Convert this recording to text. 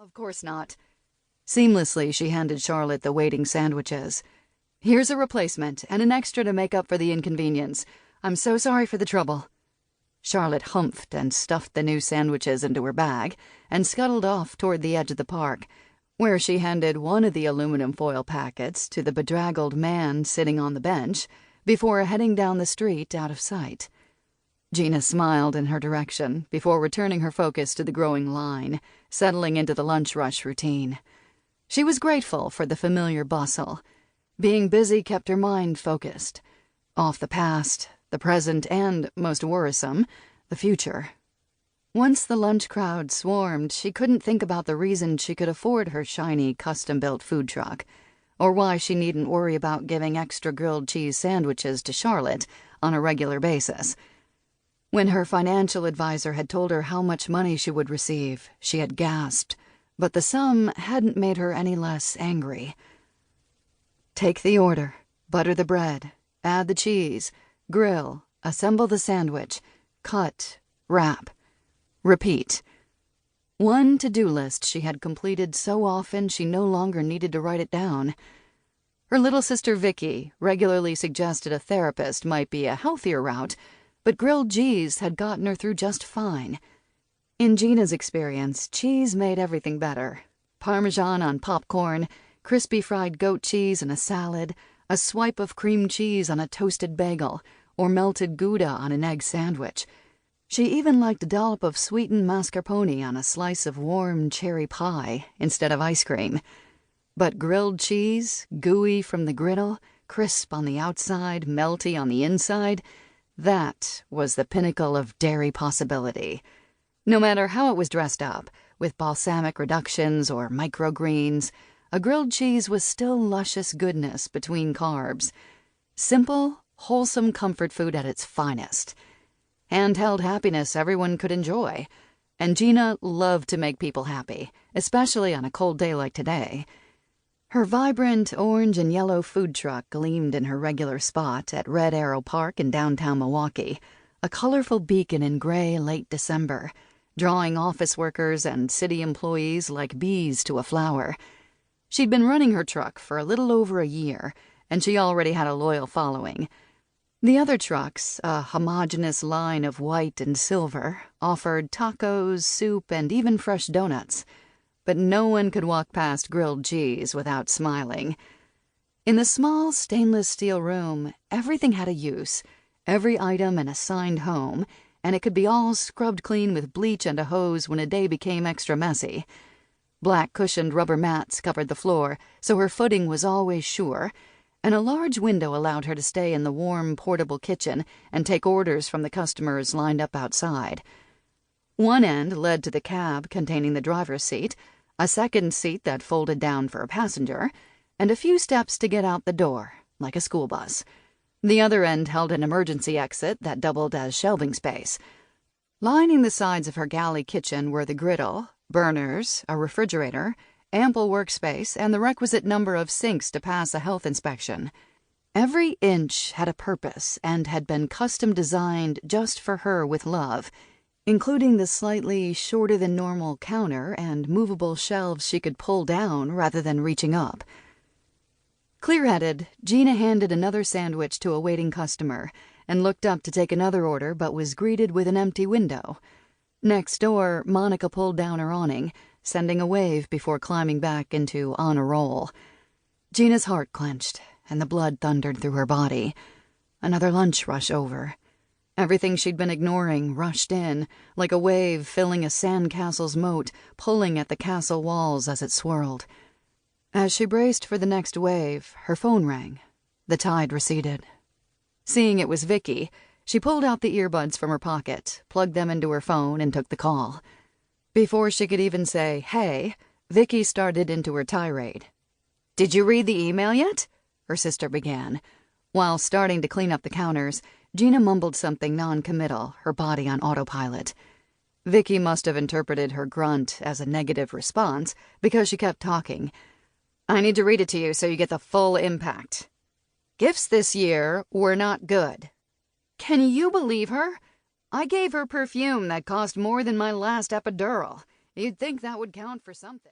Of course not. Seamlessly, she handed Charlotte the waiting sandwiches. Here's a replacement and an extra to make up for the inconvenience. I'm so sorry for the trouble. Charlotte humphed and stuffed the new sandwiches into her bag and scuttled off toward the edge of the park, where she handed one of the aluminum foil packets to the bedraggled man sitting on the bench before heading down the street out of sight. Gina smiled in her direction before returning her focus to the growing line, settling into the lunch rush routine. She was grateful for the familiar bustle. Being busy kept her mind focused. Off the past, the present, and, most worrisome, the future. Once the lunch crowd swarmed, she couldn't think about the reason she could afford her shiny, custom-built food truck, or why she needn't worry about giving extra grilled cheese sandwiches to Charlotte on a regular basis. When her financial advisor had told her how much money she would receive, she had gasped, but the sum hadn't made her any less angry. Take the order, butter the bread, add the cheese, grill, assemble the sandwich, cut, wrap, repeat. One to-do list she had completed so often she no longer needed to write it down. Her little sister Vicky regularly suggested a therapist might be a healthier route, but grilled cheese had gotten her through just fine. In Gina's experience, cheese made everything better. Parmesan on popcorn, crispy fried goat cheese in a salad, a swipe of cream cheese on a toasted bagel, or melted Gouda on an egg sandwich. She even liked a dollop of sweetened mascarpone on a slice of warm cherry pie instead of ice cream. But grilled cheese, gooey from the griddle, crisp on the outside, melty on the inside, that was the pinnacle of dairy possibility. No matter how it was dressed up, with balsamic reductions or microgreens, a grilled cheese was still luscious goodness between carbs. Simple, wholesome comfort food at its finest. Handheld happiness everyone could enjoy. And Gina loved to make people happy, especially on a cold day like today. Her vibrant orange and yellow food truck gleamed in her regular spot at Red Arrow Park in downtown Milwaukee, a colorful beacon in gray late December, drawing office workers and city employees like bees to a flower. She'd been running her truck for a little over a year, and she already had a loyal following. The other trucks, a homogeneous line of white and silver, offered tacos, soup, and even fresh donuts. But no one could walk past grilled cheese without smiling. In the small stainless steel room, everything had a use, every item an assigned home, and it could be all scrubbed clean with bleach and a hose when a day became extra messy. Black cushioned rubber mats covered the floor, so her footing was always sure, and a large window allowed her to stay in the warm, portable kitchen and take orders from the customers lined up outside. One end led to the cab containing the driver's seat, a second seat that folded down for a passenger, and a few steps to get out the door, like a school bus. The other end held an emergency exit that doubled as shelving space. Lining the sides of her galley kitchen were the griddle, burners, a refrigerator, ample workspace, and the requisite number of sinks to pass a health inspection. Every inch had a purpose and had been custom designed just for her with love, including the slightly shorter than normal counter and movable shelves she could pull down rather than reaching up. Clear-headed, Gina handed another sandwich to a waiting customer and looked up to take another order but was greeted with an empty window. Next door, Monica pulled down her awning, sending a wave before climbing back into on a roll. Gina's heart clenched and the blood thundered through her body. Another lunch rush over. Everything she'd been ignoring rushed in, like a wave filling a sandcastle's moat, pulling at the castle walls as it swirled. As she braced for the next wave, her phone rang. The tide receded. Seeing it was Vicky, she pulled out the earbuds from her pocket, plugged them into her phone, and took the call. Before she could even say, "Hey," Vicky started into her tirade. "Did you read the email yet?" her sister began. While starting to clean up the counters, Gina mumbled something non-committal, her body on autopilot. Vicky must have interpreted her grunt as a negative response because she kept talking. "I need to read it to you so you get the full impact. Gifts this year were not good. Can you believe her? I gave her perfume that cost more than my last epidural. You'd think that would count for something."